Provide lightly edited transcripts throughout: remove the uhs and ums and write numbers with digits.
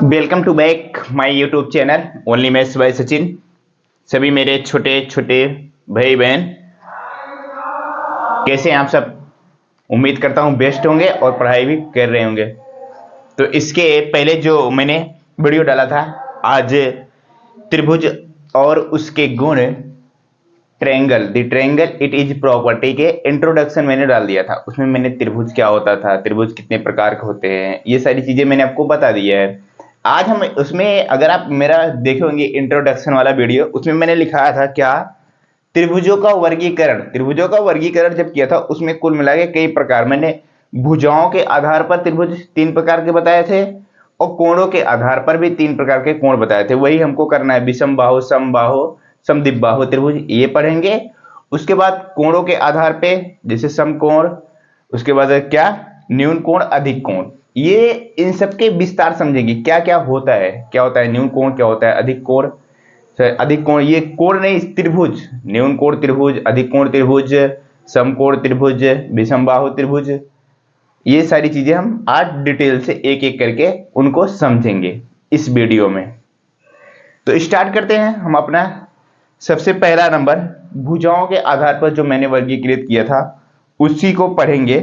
Welcome to back my YouTube channel only maths by Sachin. सभी मेरे छोटे छोटे भाई बहन कैसे हैं आप सब। उम्मीद करता हूं बेस्ट होंगे और पढ़ाई भी कर रहे होंगे। तो इसके पहले जो मैंने वीडियो डाला था आज त्रिभुज और उसके गुण triangle the triangle it is property के इंट्रोडक्शन मैंने डाल दिया था। उसमें मैंने त्रिभुज क्या होता था, त्रिभुज कितने प्रकार के होते हैं, ये सारी चीजें मैंने आपको बता दी है। आज हम उसमें अगर आप मेरा देखोगे इंट्रोडक्शन वाला वीडियो, उसमें मैंने लिखा था क्या, त्रिभुजों का वर्गीकरण। त्रिभुजों का वर्गीकरण जब किया था उसमें कुल मिला के कई प्रकार, मैंने भुजाओं के आधार पर त्रिभुज 3 प्रकार के बताए थे और कोणों के आधार पर भी 3 प्रकार के कोण बताए थे। वही हमको करना है, विषम बाहु, समबाहु, समद्विबाहु त्रिभुज ये पढ़ेंगे। उसके बाद कोणों के आधार पे जैसे समकोण, उसके बाद क्या न्यून कोण, अधिक कोण, ये इन सब के विस्तार समझेंगे क्या क्या होता है, क्या होता है न्यून कोण, क्या होता है अधिक कोण। अधिक कोण ये कोण नहीं, त्रिभुज, न्यून कोण त्रिभुज, अधिक कोण त्रिभुज, समकोण त्रिभुज, विषमबाहु त्रिभुज, ये सारी चीजें हम आज डिटेल से एक एक करके उनको समझेंगे इस वीडियो में। तो स्टार्ट करते हैं हम अपना सबसे पहला नंबर, भुजाओं के आधार पर जो मैंने वर्गीकृत किया था उसी को पढ़ेंगे।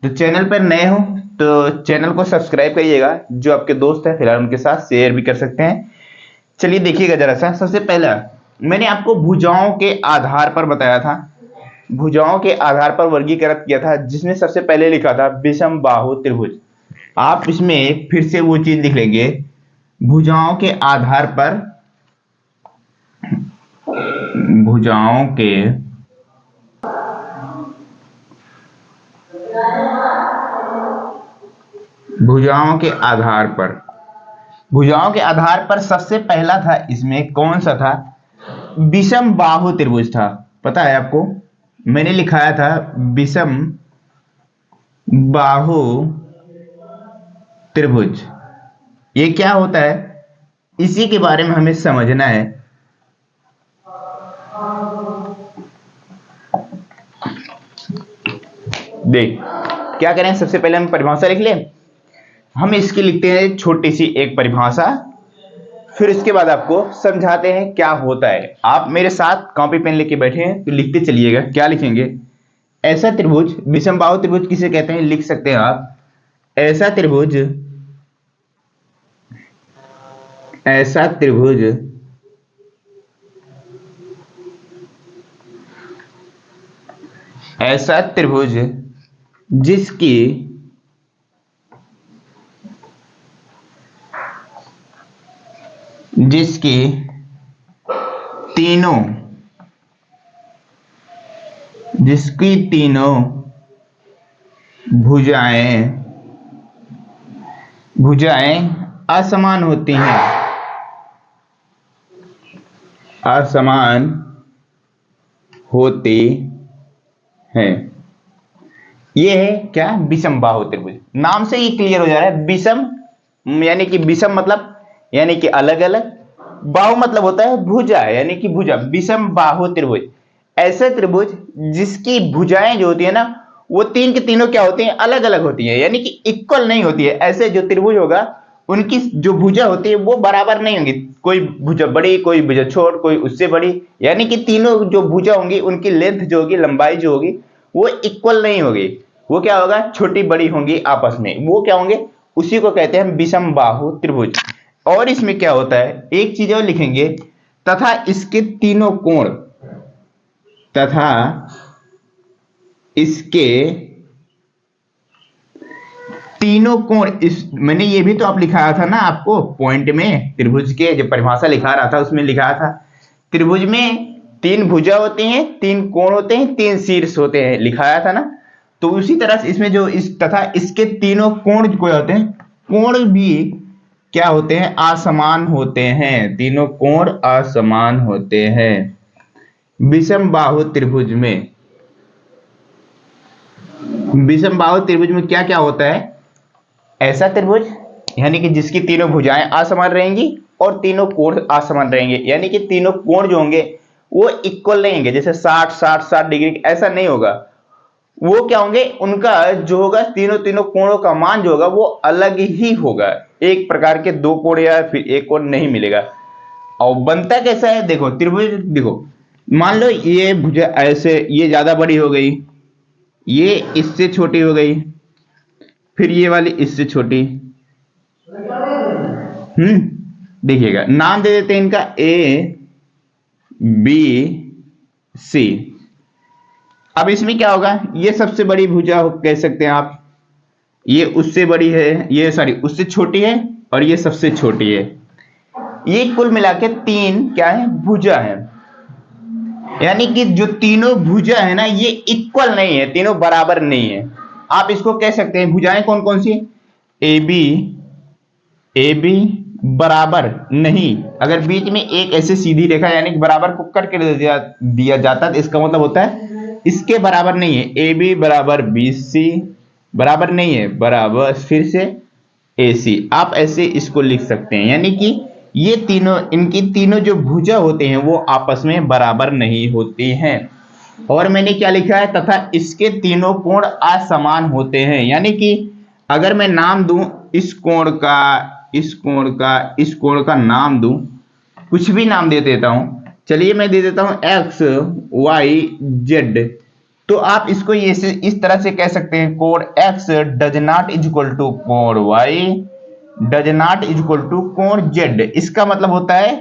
तो चैनल पर नए हो तो चैनल को सब्सक्राइब करिएगा, जो आपके दोस्त है फिलहाल उनके साथ शेयर भी कर सकते हैं। चलिए देखिएगा जरा सा। सबसे पहला मैंने आपको भुजाओं के आधार पर बताया था, भुजाओं के आधार पर वर्गीकृत किया था, जिसमें सबसे पहले लिखा था विषम बाहु त्रिभुज। आप इसमें फिर से वो चीज लिख लेंगे, भुजाओं के आधार पर, भुजाओं के आधार पर, भुजाओं के आधार पर सबसे पहला था इसमें कौन सा था, विषम बाहु त्रिभुज था। पता है आपको, मैंने लिखाया था विषम बाहु त्रिभुज। ये क्या होता है इसी के बारे में हमें समझना है। देख क्या करें, सबसे पहले हम परिभाषा लिख लें। हम इसकी लिखते हैं छोटी सी एक परिभाषा, फिर इसके बाद आपको समझाते हैं क्या होता है। आप मेरे साथ कॉपी पेन लेके बैठे हैं तो लिखते चलिएगा। क्या लिखेंगे, ऐसा त्रिभुज, विषम बाहु त्रिभुज किसे कहते हैं लिख सकते हैं आप, ऐसा त्रिभुज, ऐसा त्रिभुज ऐसा त्रिभुज जिसकी तीनों भुजाएं असमान होती हैं, असमान होती हैं। ये है क्या, विषम बाहु त्रिभुज। नाम से ही क्लियर हो जा रहा है, विषम यानी कि विषम मतलब यानी कि अलग अलग, बाहु मतलब होता है भुजा यानी कि भुजा, विषम बाहु त्रिभुज। ऐसे त्रिभुज जिसकी भुजाएं जो होती है ना, वो तीन के तीनों क्या होती हैं, अलग अलग होती है, यानी कि इक्वल नहीं होती है। ऐसे जो त्रिभुज होगा उनकी जो भुजा होती है वो बराबर नहीं होंगी, कोई भुजा बड़ी कोई भुजा छोट कोई उससे बड़ी, यानी कि तीनों जो भुजा होंगी उनकी लेंथ जो होगी, लंबाई जो होगी वो इक्वल नहीं होगी। वो क्या होगा, छोटी बड़ी होंगी आपस में, वो क्या होंगे, उसी को कहते हैं विषम बाहु त्रिभुज। और इसमें क्या होता है, एक चीज और लिखेंगे, तथा इसके तीनों कोण, तथा इसके तीनों कोण, इस मैंने ये भी तो आप लिखाया था ना आपको पॉइंट में, त्रिभुज के जब परिभाषा लिखा रहा था उसमें लिखा था त्रिभुज में 3 भुजा होती हैं, 3 कोण होते हैं, 3 शीर्ष होते हैं, लिखाया था ना। तो उसी तरह से इसमें जो इस तथा इसके तीनों कोण को होते हैं, कोण भी क्या होते हैं, असमान होते हैं, तीनों कोण असमान होते हैं विषम बाहु त्रिभुज में। विषम बाहु त्रिभुज में क्या क्या होता है, ऐसा त्रिभुज यानी कि जिसकी तीनों भुजाएं असमान रहेंगी और तीनों कोण असमान रहेंगे, यानी कि तीनों कोण जो होंगे वो इक्वल नहीं होंगे, जैसे 60 60 60 डिग्री ऐसा नहीं होगा। वो क्या होंगे, उनका जो होगा तीनों तीनों कोणों का मान जो होगा वो अलग ही होगा। एक प्रकार के दो कोण या फिर एक कोण नहीं मिलेगा। और बनता कैसा है, देखो त्रिभुज, देखो मान लो ये भुजा ऐसे, ये ज्यादा बड़ी हो गई, ये इससे छोटी हो गई, फिर ये वाली इससे छोटी। देखिएगा, नाम दे देते हैं इनका ए बी सी। अब इसमें क्या होगा, ये सबसे बड़ी भुजा कह सकते हैं आप, ये उससे बड़ी है, ये सॉरी उससे छोटी है, और ये सबसे छोटी है। ये कुल मिला के तीन क्या है, भुजा है। यानी कि जो तीनों भुजा है ना, ये इक्वल नहीं है, तीनों बराबर नहीं है। आप इसको कह सकते हैं भुजाएं कौन कौन सी, ए बी बराबर नहीं। अगर बीच में एक ऐसे सीधी रेखा यानी कि बराबर को कट कर दिया जाता है तो इसका मतलब होता है इसके बराबर नहीं है। ए बी बराबर बी सी बराबर नहीं है, बराबर फिर से ए सी। आप ऐसे इसको लिख सकते हैं, यानी कि ये तीनों, इनकी तीनों जो भुजा होते हैं वो आपस में बराबर नहीं होती हैं। और मैंने क्या लिखा है, तथा इसके तीनों कोण असमान होते हैं। यानी कि अगर मैं नाम दूं इस कोण का, इस कोण का, इस कोण का नाम दूं, कुछ भी नाम दे देता हूं, चलिए मैं दे देता हूं एक्स वाई जेड, तो आप इसको ये इस तरह से कह सकते हैं, कोण X does not is equal to कोण Y does not is equal to कोण जेड। इसका मतलब होता है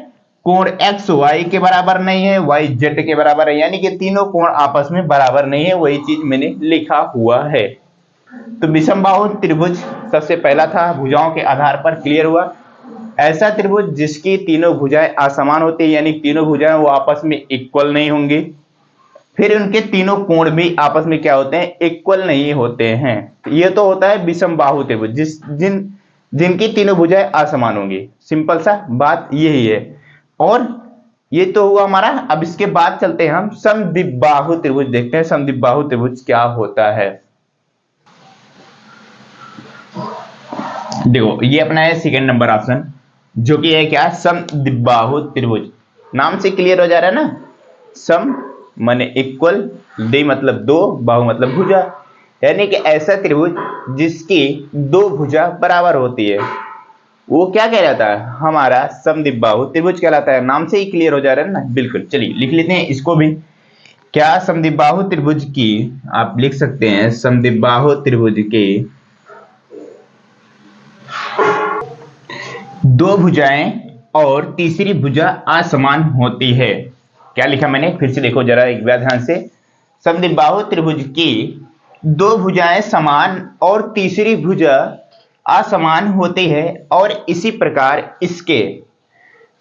कोण एक्स वाई के बराबर नहीं है, वाई जेड के बराबर है, यानी कि तीनों कोण आपस में बराबर नहीं है। वही चीज मैंने लिखा हुआ है। तो विषमबाहु त्रिभुज सबसे पहला था, भुजाओं के आधार पर क्लियर हुआ। ऐसा त्रिभुज जिसकी तीनों भुजाएं असमान होती है, यानी तीनों भुजाएं वो आपस में इक्वल नहीं होंगी। फिर उनके तीनों कोण भी आपस में क्या होते हैं, इक्वल नहीं होते हैं। ये तो होता है विषमबाहु त्रिभुज, जिनकी तीनों भुजाएं असमान होंगी। सिंपल सा बात यही है। और ये तो हुआ हमारा। अब इसके बाद चलते हैं हम समद्विबाहु त्रिभुज, देखते हैं समद्विबाहु त्रिभुज क्या होता है। देखो ये अपना है सेकंड नंबर ऑप्शन, जो कि है क्या, समद्विबाहु त्रिभुज। नाम से क्लियर हो जा रहा है ना, सम माने इक्वल, द्वि मतलब दो, बाहु मतलब भुजा, यानी कि ऐसा त्रिभुज जिसकी दो भुजा बराबर होती है वो क्या कहलाता है, हमारा समद्विबाहु त्रिभुज कहलाता है। नाम से ही क्लियर हो जा रहा है ना, बिल्कुल। चलिए लिख लेते हैं इसको भी। क्या समद्विबाहु त्रिभुज की, आप लिख सकते हैं समद्विबाहु त्रिभुज के दो भुजाएं और तीसरी भुजा असमान होती है। क्या लिखा मैंने, फिर से देखो जरा एक बार ध्यान से। समद्विबाहु त्रिभुज की दो भुजाएं समान और तीसरी भुजा असमान होती है, और इसी प्रकार इसके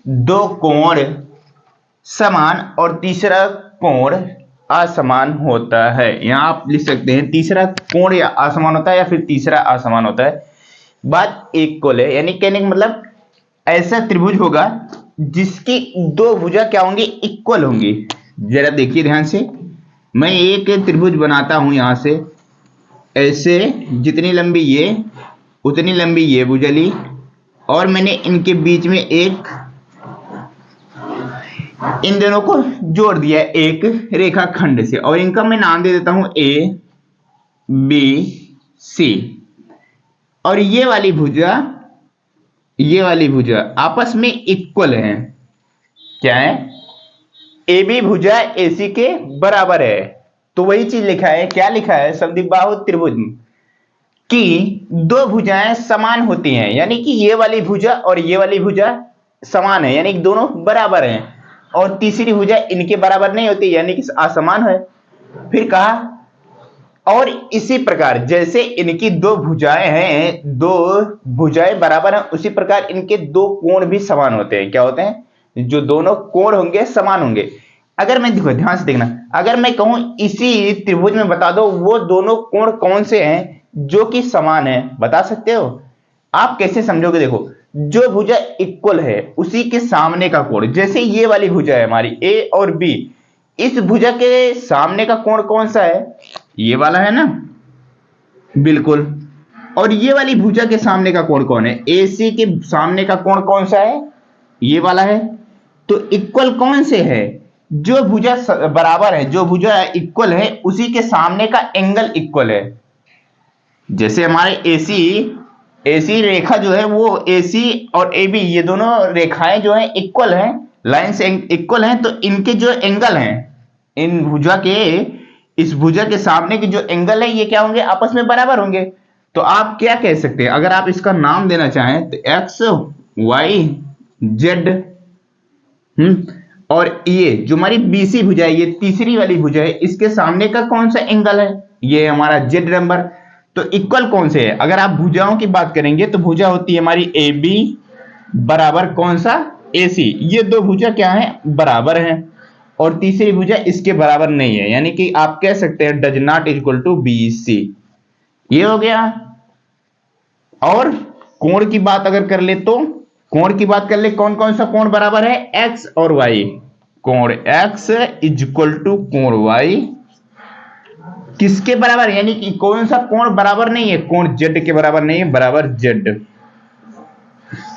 दो कोण समान और तीसरा कोण असमान होता है। यहां आप लिख सकते हैं तीसरा कोण या असमान होता है या फिर तीसरा असमान होता है। बात इक्वल है, यानी कहने का मतलब ऐसा त्रिभुज होगा जिसकी दो भुजा क्या होंगी, इक्वल होंगी। जरा देखिए ध्यान से, मैं एक त्रिभुज बनाता हूं यहां से, ऐसे जितनी लंबी ये उतनी लंबी ये भुजा ली, और मैंने इनके बीच में एक, इन दोनों को जोड़ दिया एक रेखाखंड से, और इनका मैं नाम दे देता हूं ए बी सी। और ये वाली भुजा आपस में इक्वल है। क्या है, ए बी भुजा ए सी के बराबर है। तो वही चीज लिखा है, क्या लिखा है, समद्विबाहु त्रिभुज की दो भुजाएं समान होती हैं, यानी कि ये वाली भुजा और ये वाली भुजा समान है, यानी कि दोनों बराबर हैं। और तीसरी भुजा इनके बराबर नहीं होती, यानी कि असमान है। फिर कहा, और इसी प्रकार जैसे इनकी दो भुजाएं हैं, दो भुजाएं बराबर हैं, उसी प्रकार इनके दो कोण भी समान होते हैं। क्या होते हैं, जो दोनों कोण होंगे समान होंगे। अगर मैं, देखो ध्यान से देखना, अगर मैं कहूं इसी त्रिभुज में बता दो वो दोनों कोण कौन से हैं जो कि समान है, बता सकते हो? आप कैसे समझोगे, देखो जो भुजा इक्वल है उसी के सामने का कोण, जैसे ये वाली भुजा है हमारी ए और बी, इस भुजा के सामने का कोण कौन सा है, ये वाला है ना, बिल्कुल। और ये वाली भुजा के सामने का कोण कौन है, ए सी के सामने का कोण कौन सा है, ये वाला है। तो इक्वल कौन से है, जो भुजा बराबर है, जो भुजा इक्वल है, उसी के सामने का एंगल इक्वल है। जैसे हमारे एसी रेखा जो है वो एसी और एबी ये दोनों रेखाएं जो है इक्वल हैं, लाइन से इक्वल हैं, तो इनके जो एंगल हैं, इन भुजा के, इस भुजा के सामने के जो एंगल है ये क्या होंगे, आपस में बराबर होंगे। तो आप क्या कह सकते हैं, अगर आप इसका नाम देना चाहें तो एक्स वाई जेड, और ये जो हमारी बीसी भुजा है, ये तीसरी वाली भुजा है, इसके सामने का कौन सा एंगल है, ये हमारा जेड नंबर। तो इक्वल कौन से है, अगर आप भुजाओं की बात करेंगे तो भुजा होती है हमारी ए बी बराबर कौन सा, ए सी। ये दो भुजा क्या है, बराबर हैं, और तीसरी भुजा इसके बराबर नहीं है, यानी कि आप कह सकते हैं does not equal to B C. ये हो गया। और कोण की बात अगर कर ले तो कोण की बात कर ले, कौन कौन सा कोण बराबर है, एक्स और वाई। कोण एक्स इज इक्वल टू कोण वाई किसके बराबर, यानी कि कौन सा कोण बराबर नहीं है, कोण जेड के बराबर नहीं है, बराबर जेड।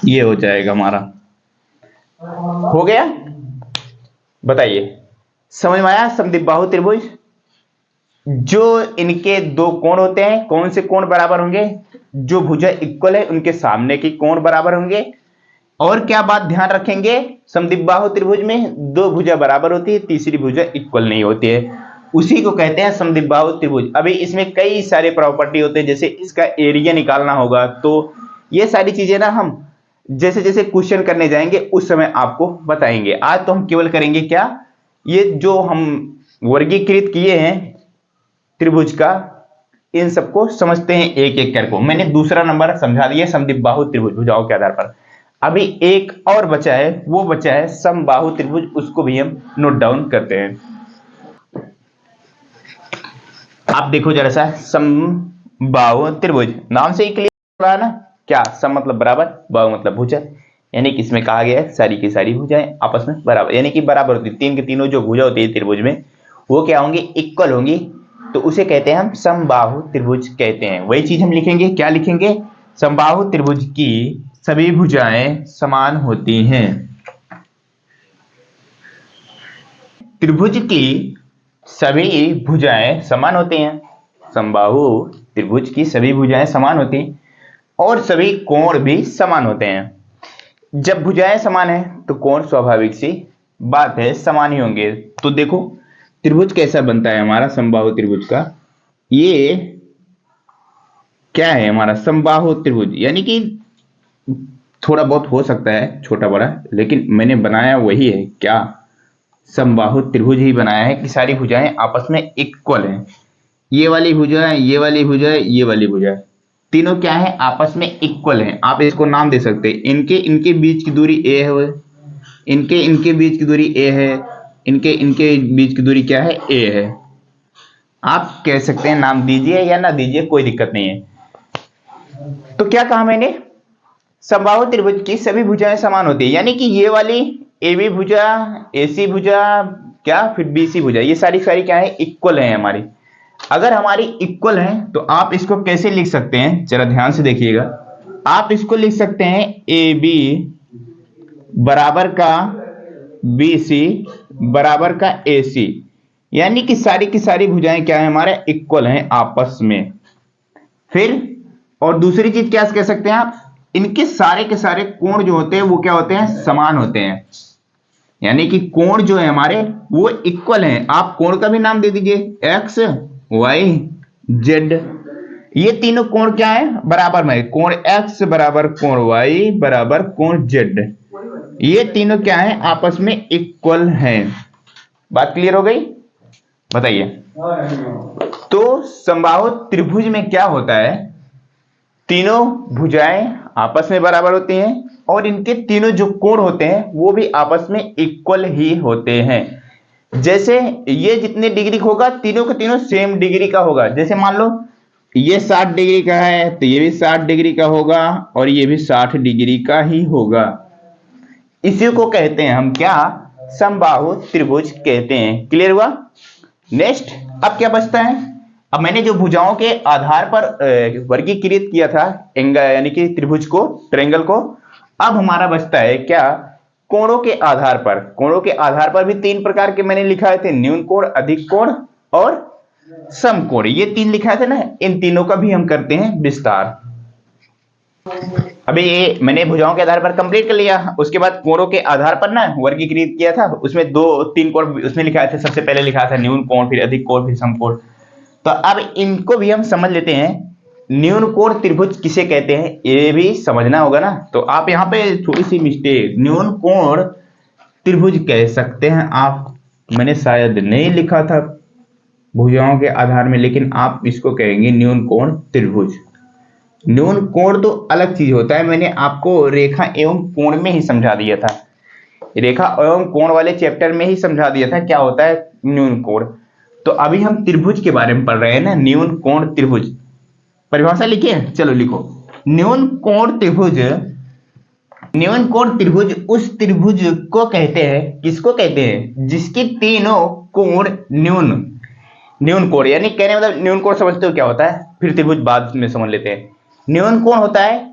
ये हो जाएगा हमारा, हो गया। बताइए समझ में आया, समद्विबाहु त्रिभुज जो इनके दो कोण होते हैं, कौन से कोण बराबर होंगे, जो भुजा इक्वल है उनके सामने के कोण बराबर होंगे। और क्या बात ध्यान रखेंगे, समद्विबाहु त्रिभुज में दो भुजा बराबर होती है, तीसरी भुजा इक्वल नहीं होती है, उसी को कहते हैं समद्विबाहु त्रिभुज। अभी इसमें कई सारे प्रॉपर्टी होते हैं, जैसे इसका एरिया निकालना होगा, तो ये सारी चीजें ना हम जैसे जैसे क्वेश्चन करने जाएंगे उस समय आपको बताएंगे। आज तो हम केवल करेंगे क्या, ये जो हम वर्गीकृत किए हैं त्रिभुज का, इन सबको समझते हैं एक एक करके। मैंने दूसरा नंबर समझा दिया समद्विबाहु त्रिभुज भुजाओं के आधार पर। अभी एक और बचा है, वो बचा है समबाहु त्रिभुज, उसको भी हम नोट डाउन करते हैं। आप देखो जरा सा, समबाहु त्रिभुज नाम से ही क्लियर हो रहा है ना, क्या सम मतलब बराबर, बाहु मतलब भुजा, यानी कि इसमें कहा गया है सारी की सारी भुजाएं आपस में बराबर, यानी कि बराबर होती है, तीन के तीनों जो भुजा होती है त्रिभुज में वो क्या होंगी, इक्वल होंगी, तो उसे कहते हैं हम समबाहु त्रिभुज कहते हैं। वही चीज हम लिखेंगे, क्या लिखेंगे, समबाहु त्रिभुज की सभी भुजाएं समान होती हैं। त्रिभुज की सभी भुजाएं समान होती हैं, समबाहु त्रिभुज की सभी भुजाएं समान होती हैं, और सभी कोण भी समान होते हैं। जब भुजाएं समान है तो कोण स्वाभाविक सी बात है समान ही होंगे। तो देखो त्रिभुज कैसा बनता है हमारा समबाहु त्रिभुज का, ये क्या है हमारा समबाहु त्रिभुज, यानी कि थोड़ा बहुत हो सकता है छोटा बड़ा, लेकिन मैंने बनाया वही है, क्या समबाहु त्रिभुज ही बनाया है कि सारी भुजाएं आपस में इक्वल हैं। ये वाली भुजा है, ये वाली भुजा है, ये वाली भुजा है, तीनों क्या है, आपस में इक्वल हैं। आप इसको नाम दे सकते हैं, इनके इनके बीच की दूरी ए है, इनके इनके बीच की दूरी ए है, इनके इनके बीच की दूरी क्या है, ए है। आप कह सकते हैं, नाम दीजिए या ना दीजिए, कोई दिक्कत नहीं है। तो क्या कहा मैंने, समबाहु त्रिभुज की सभी भुजाएं समान होती है, यानी कि ये वाली ए बी भुजा, ए सी भुजा, क्या फिर बी सी भुजा, ये सारी सारी क्या है, इक्वल है हमारी। अगर हमारी इक्वल है तो आप इसको कैसे लिख सकते हैं, जरा ध्यान से देखिएगा। आप इसको लिख सकते हैं ए बी बराबर का बी सी बराबर का ए सी, यानी कि सारी की सारी भुजाएं क्या है हमारे, इक्वल हैं आपस में। फिर और दूसरी चीज क्या कह सकते हैं आप, इनके सारे के सारे कोण जो होते हैं वो क्या होते हैं, समान होते हैं, यानी कि कोण जो है हमारे वो इक्वल हैं। आप कोण का भी नाम दे दीजिए, एक्स वाई जेड, ये तीनों कोण क्या है, बराबर में, कोण एक्स बराबर कोण वाई बराबर कोण जेड, ये तीनों क्या है, आपस में इक्वल हैं। बात क्लियर हो गई, बताइए। तो समबाहु त्रिभुज में क्या होता है, तीनों भुजाएं आपस में बराबर होती हैं, और इनके तीनों जो कोण होते हैं वो भी आपस में इक्वल ही होते हैं। जैसे ये जितने डिग्री का होगा, तीनों के तीनों सेम डिग्री का होगा। जैसे मान लो ये 60 डिग्री का है तो ये भी 60 डिग्री का होगा, और ये भी 60 डिग्री का ही होगा। इसी को कहते हैं हम क्या, समबाहु त्रिभुज कहते हैं। क्लियर हुआ। नेक्स्ट अब क्या बचता है, अब मैंने जो भुजाओं के आधार पर वर्गीकृत किया था एंगल, यानी कि त्रिभुज को, ट्रायंगल को, अब हमारा बचता है क्या, कोणों के आधार पर भी 3 प्रकार के मैंने लिखाए थे, न्यून कोण, अधिक कोण और समकोण। ये 3 लिखाए थे ना, इन तीनों का भी हम करते हैं विस्तार। अभी ये मैंने भुजाओं के आधार पर कंप्लीट कर लिया, उसके बाद कोणों के आधार पर ना वर्गीकृत किया था, उसमें 2-3 कोण उसमें लिखाए थे। सबसे पहले लिखा था न्यून कोण, फिर अधिक कोण, फिर समकोण। तो अब इनको भी हम समझ लेते हैं। न्यून कोण त्रिभुज किसे कहते हैं ये भी समझना होगा ना। तो आप यहाँ पे थोड़ी सी मिस्टेक, न्यून कोण त्रिभुज कह सकते हैं आप, मैंने शायद नहीं लिखा था भुजाओं के आधार में, लेकिन आप इसको कहेंगे न्यून कोण त्रिभुज। न्यून कोण तो अलग चीज होता है, मैंने आपको रेखा एवं कोण में ही समझा दिया था, रेखा एवं कोण वाले चैप्टर में ही समझा दिया था क्या होता है न्यून कोण। तो अभी हम त्रिभुज के बारे में पढ़ रहे हैं ना, न्यून कोण त्रिभुज। परिभाषा लिखिए, चलो लिखो। न्यून कोण त्रिभुज, न्यून कोण त्रिभुज उस त्रिभुज को कहते हैं, किसको कहते हैं, जिसके तीनों कोण न्यून कोण, यानी कहने मतलब न्यून कोण समझते हो क्या होता है, फिर त्रिभुज बाद में समझ लेते हैं। न्यून कोण होता है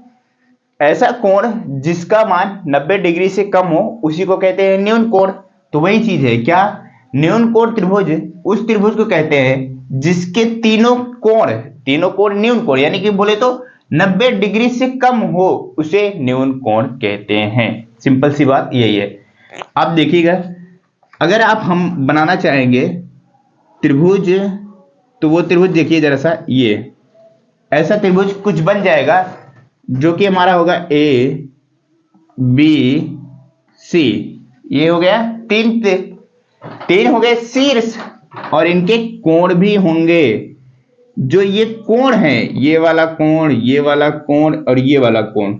ऐसा कोण जिसका मान 90 डिग्री से कम हो, उसी को कहते हैं न्यून कोण। तो वही चीज है क्या, न्यून कोण त्रिभुज उस त्रिभुज को कहते हैं जिसके तीनों कोण न्यून कोण, यानी कि बोले तो 90 डिग्री से कम हो, उसे न्यून कोण कहते हैं। सिंपल सी बात यही है। आप देखिएगा, अगर आप हम बनाना चाहेंगे त्रिभुज, तो वो त्रिभुज देखिए जरा सा, ये ऐसा त्रिभुज कुछ बन जाएगा जो कि हमारा होगा ए बी सी, ये हो गया तीन हो गए शीर्ष, और इनके कोण भी होंगे। जो ये कोण है, ये वाला कोण, ये वाला कोण और ये वाला कोण,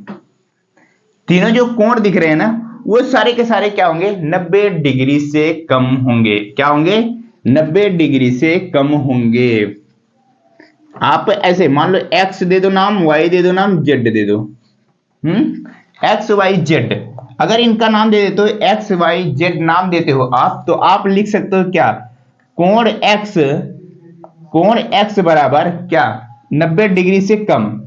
तीनों जो कोण दिख रहे हैं ना, वो सारे के सारे क्या होंगे, 90 डिग्री से कम होंगे। क्या होंगे, 90 डिग्री से कम होंगे। आप ऐसे मान लो x दे दो नाम, y दे दो नाम, z दे दो, x y z, अगर इनका नाम दे देते हो x y z नाम देते हो आप, तो आप लिख सकते हो क्या, कोण x बराबर क्या, 90 डिग्री से कम।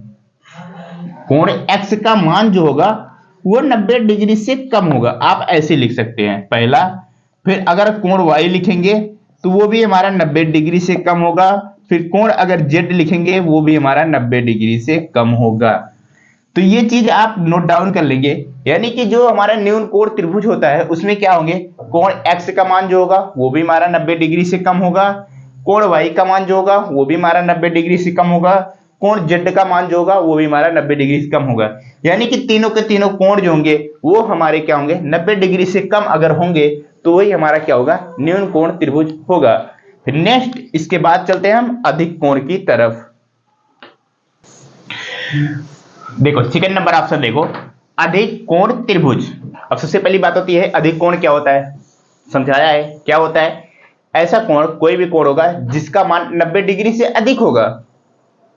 कोण x का मान जो होगा वो 90 डिग्री से कम होगा, आप ऐसे लिख सकते हैं पहला। फिर अगर कोण y लिखेंगे तो वो भी हमारा 90 डिग्री से कम होगा। फिर कोण अगर z लिखेंगे वो भी हमारा 90 डिग्री से कम होगा। तो ये चीज आप नोट डाउन कर लेंगे, यानी कि जो हमारा न्यून कोण त्रिभुज होता है उसमें क्या होंगे, कोण x का मान जो होगा वो भी हमारा 90 डिग्री से कम होगा, कोण y का मान जो होगा वो भी हमारा 90 डिग्री से कम होगा, कोण z का मान जो होगा वो भी हमारा 90 डिग्री से कम होगा। यानी कि तीनों के तीनों कोण जो होंगे वो हमारे क्या होंगे, 90 डिग्री से कम अगर होंगे तो वही हमारा क्या होगा, न्यून कोण त्रिभुज होगा। फिर नेक्स्ट इसके बाद चलते हैं हम अधिक कोण की तरफ। देखो सेकंड नंबर ऑप्शन देखो, अधिक कोण त्रिभुज। अब सबसे पहली बात होती है अधिक कोण क्या होता है, समझाया है क्या होता है, ऐसा कोण कोई भी कोण होगा जिसका मान 90 डिग्री से अधिक होगा,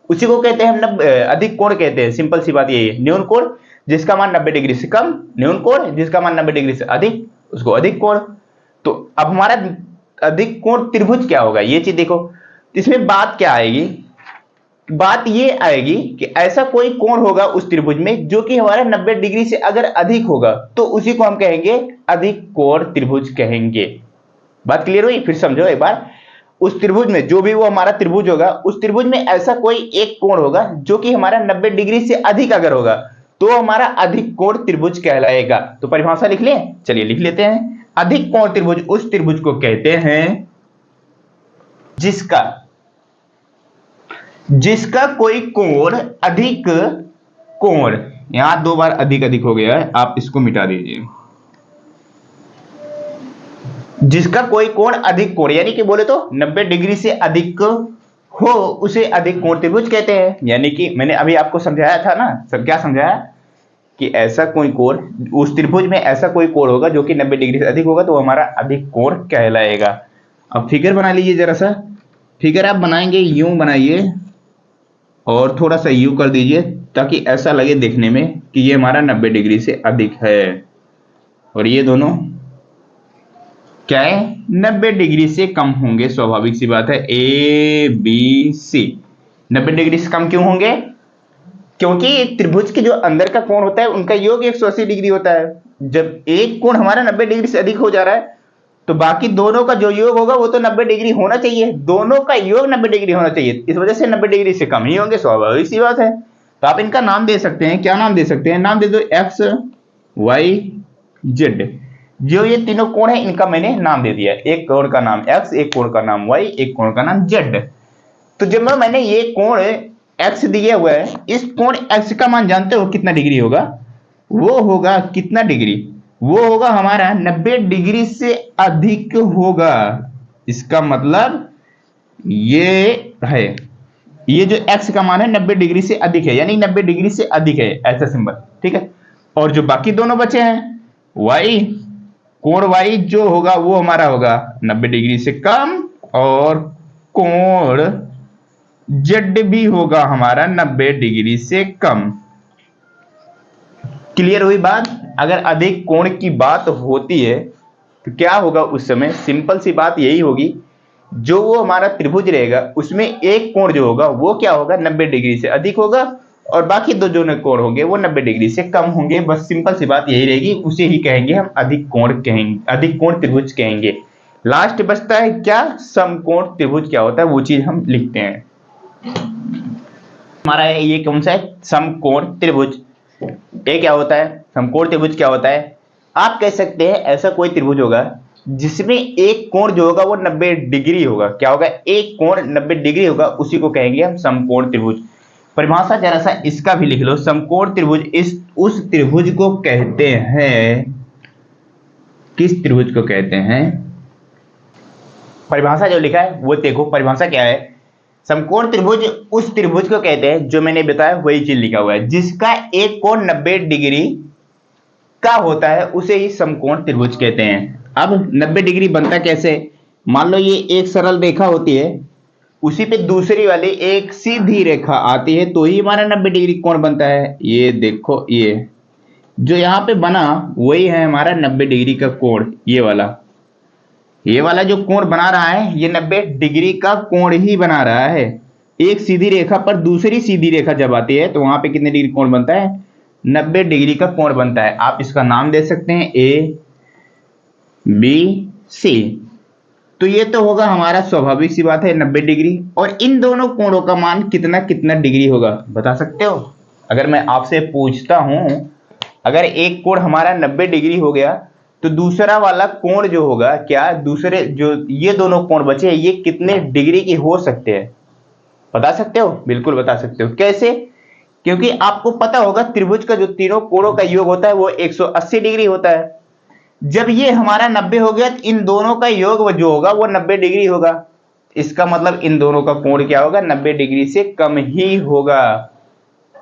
उसी को कहते हैं हम अधिक कोण कहते हैं। सिंपल सी बात यही है, न्यून कोण जिसका मान 90 डिग्री से कम, न्यून कोण जिसका मान 90 डिग्री से अधिक, उसको अधिक कोण। तो अब हमारा अधिक कोण त्रिभुज क्या होगा, ये चीज देखो। इसमें बात क्या आएगी, बात ये आएगी कि ऐसा कोई कोण होगा उस त्रिभुज में जो कि हमारा 90 डिग्री से अगर अधिक होगा, तो उसी को हम कहेंगे अधिक कोण त्रिभुज कहेंगे। बात क्लियर हुई, फिर समझो एक बार। उस त्रिभुज में जो भी वो हमारा त्रिभुज होगा, उस त्रिभुज में ऐसा कोई एक कोण होगा जो कि हमारा 90 डिग्री से अधिक अगर होगा, तो हमारा अधिक कोण त्रिभुज कहलाएगा। तो परिभाषा लिख लें, चलिए लिख लेते हैं। अधिक कोण त्रिभुज उस त्रिभुज को कहते हैं जिसका कोई कोण अधिक कोण, यहां 2 बार अधिक अधिक हो गया है, आप इसको मिटा दीजिए। जिसका कोई कोण अधिक कोण, यानी कि बोले तो 90 डिग्री से अधिक हो, उसे अधिक कोण त्रिभुज कहते हैं। यानी कि मैंने अभी आपको समझाया था ना, सब क्या समझाया कि ऐसा कोई कोण उस त्रिभुज में ऐसा कोई कोण होगा जो कि 90 डिग्री से अधिक होगा, तो हमारा अधिक कोण कहलाएगा। अब फिगर बना लीजिए जरा सा। फिगर आप बनाएंगे यूं बनाइए और थोड़ा सा यूं कर दीजिए, ताकि ऐसा लगे देखने में कि ये हमारा 90 डिग्री से अधिक है, और ये दोनों क्या है, 90 डिग्री से कम होंगे। स्वाभाविक सी बात है, ए बी सी 90 डिग्री से कम क्यों होंगे, क्योंकि त्रिभुज के जो अंदर का कोण होता है उनका योग 180 डिग्री होता है, जब एक कोण हमारा 90 डिग्री से अधिक हो जा रहा है तो बाकी दोनों का जो योग होगा वो तो 90 डिग्री होना चाहिए, दोनों का योग 90 डिग्री होना चाहिए, इस वजह से 90 डिग्री से कम ही होंगे, स्वाभाविक सी बात है। तो आप इनका नाम दे सकते हैं, क्या नाम दे सकते हैं, नाम दे दो एक्स वाई जेड। जो ये तीनों कोण है इनका मैंने नाम दे दिया, एक कोण का नाम एक्स, एक कोण का नाम वाई, एक कोण का नाम जेड। तो जब मैंने ये कोण एक्स दिया हुआ है, इस कोण एक्स का मान जानते हो कितना डिग्री होगा, वो होगा कितना डिग्री, वो होगा हमारा 90 डिग्री से अधिक होगा। इसका मतलब ये है, ये जो x का मान है 90 डिग्री से अधिक है, यानी 90 डिग्री से अधिक है, ऐसा सिंबल, ठीक है। और जो बाकी दोनों बचे हैं y, कोण y जो होगा वो हमारा होगा 90 डिग्री से कम, और कोण z भी होगा हमारा 90 डिग्री से कम। क्लियर हुई बात। अगर अधिक कोण की बात होती है तो क्या होगा उस समय, सिंपल सी बात यही होगी, जो वो हमारा त्रिभुज रहेगा उसमें एक कोण जो होगा वो क्या होगा 90 डिग्री से अधिक होगा, और बाकी दो जो कोण होंगे वो 90 डिग्री से कम होंगे। बस सिंपल सी बात यही रहेगी, उसे ही कहेंगे हम अधिक कोण कहेंगे, अधिक कोण त्रिभुज कहेंगे। लास्ट बचता है क्या, समकोण त्रिभुज क्या होता है वो चीज हम लिखते हैं। हमारा ये कौन सा है, समकोण त्रिभुज। ये क्या होता है, समकोण त्रिभुज क्या होता है, आप कह सकते हैं ऐसा कोई त्रिभुज होगा जिसमें एक कोण जो होगा वो 90 डिग्री होगा, क्या होगा, एक कोण 90 डिग्री होगा, उसी को कहेंगे हम समकोण त्रिभुज। परिभाषा जरा सा इसका भी लिख लो, समकोण त्रिभुज इस उस त्रिभुज को कहते हैं, किस त्रिभुज को कहते हैं, परिभाषा जो लिखा है वो देखो, परिभाषा क्या है, समकोण त्रिभुज उस त्रिभुज को कहते हैं, जो मैंने बताया वही चीज लिखा हुआ है, जिसका एक कोण 90 डिग्री का होता है उसे ही समकोण त्रिभुज कहते हैं। अब 90 डिग्री बनता कैसे, मान लो ये एक सरल रेखा होती है, उसी पे दूसरी वाली एक सीधी रेखा आती है, तो ही हमारा 90 डिग्री कोण बनता है। ये देखो, ये जो यहां पे बना वही है हमारा 90 डिग्री का कोण, ये वाला जो कोण बना रहा है ये 90 डिग्री का कोण ही बना रहा है। एक सीधी रेखा पर दूसरी सीधी रेखा जब आती है तो वहां पे कितने डिग्री कोण बनता है, 90 डिग्री का कोण बनता है। आप इसका नाम दे सकते हैं ए बी सी। तो ये तो होगा हमारा, स्वाभाविक सी बात है 90 डिग्री, और इन दोनों कोणों का मान कितना कितना डिग्री होगा बता सकते हो। अगर मैं आपसे पूछता हूं, अगर एक कोण हमारा 90 डिग्री हो गया तो दूसरा वाला कोण जो होगा, क्या दूसरे जो ये दोनों कोण बचे ये कितने डिग्री की हो सकते हैं, बता सकते हो, बिल्कुल बता सकते हो। कैसे, क्योंकि आपको पता होगा त्रिभुज का जो तीनों कोणों का योग होता है वो 180 डिग्री होता है। जब ये हमारा 90 हो गया तो इन दोनों का योग जो होगा वो 90 डिग्री होगा, इसका मतलब इन दोनों का कोण क्या होगा, 90 डिग्री से कम ही होगा।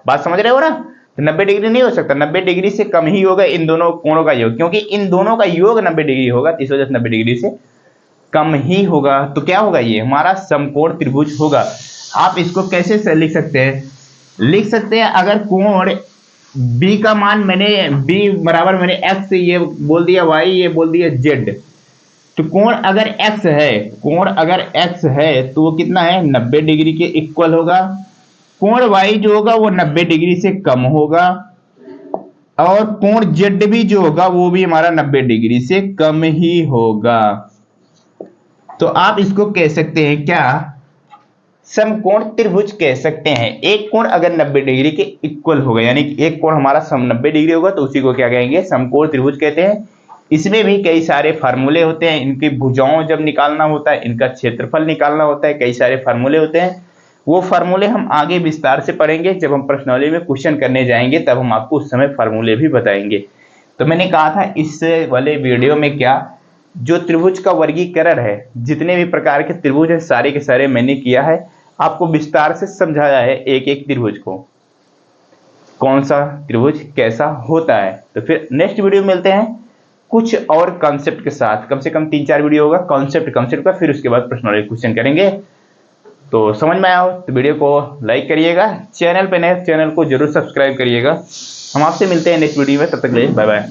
बात समझ रहे हो ना, तो 90 डिग्री नहीं हो सकता, 90 डिग्री से कम ही होगा इन दोनों कोणों का योग, क्योंकि इन दोनों का योग 90 डिग्री होगा, इस वजह से 90 डिग्री से कम ही होगा। तो क्या होगा, ये हमारा समकोण त्रिभुज होगा। आप इसको कैसे लिख सकते हैं, लिख सकते हैं, अगर कोण b का मान मैंने b बराबर मैंने x से ये बोल दिया y, ये बोल दिया z, तो कोण अगर x है, कोण अगर x है तो वो कितना है, 90 डिग्री के इक्वल होगा। कोण y जो होगा वो 90 डिग्री से कम होगा, और कोण z भी जो होगा वो भी हमारा 90 डिग्री से कम ही होगा। तो आप इसको कह सकते हैं क्या, समकोण त्रिभुज कह सकते हैं। एक कोण अगर 90 डिग्री के इक्वल होगा, यानी एक कोण हमारा 90 डिग्री होगा तो उसी को क्या कहेंगे, समकोण त्रिभुज कहते हैं। इसमें भी कई सारे फार्मूले होते हैं, इनकी भुजाओं जब निकालना होता है, इनका क्षेत्रफल निकालना होता है, कई सारे फार्मूले होते हैं। वो फार्मूले हम आगे विस्तार से पढ़ेंगे, जब हम प्रश्नावली में क्वेश्चन करने जाएंगे तब हम आपको उस समय फार्मूले भी बताएंगे। तो मैंने कहा था इस वाले वीडियो में क्या, जो त्रिभुज का वर्गीकरण है, जितने भी प्रकार के त्रिभुज है सारे के सारे मैंने किया है, आपको विस्तार से समझाया है एक एक त्रिभुज को, कौन सा त्रिभुज कैसा होता है। तो फिर नेक्स्ट वीडियो मिलते हैं कुछ और कॉन्सेप्ट के साथ, कम से कम 3-4 वीडियो होगा कॉन्सेप्ट का, फिर उसके बाद प्रश्नोत्तरी क्वेश्चन करेंगे। तो समझ में आया हो तो वीडियो को लाइक करिएगा, चैनल पे नए चैनल को जरूर सब्सक्राइब करिएगा। हम आपसे मिलते हैं नेक्स्ट वीडियो में, तब तक के लिए बाय बाय।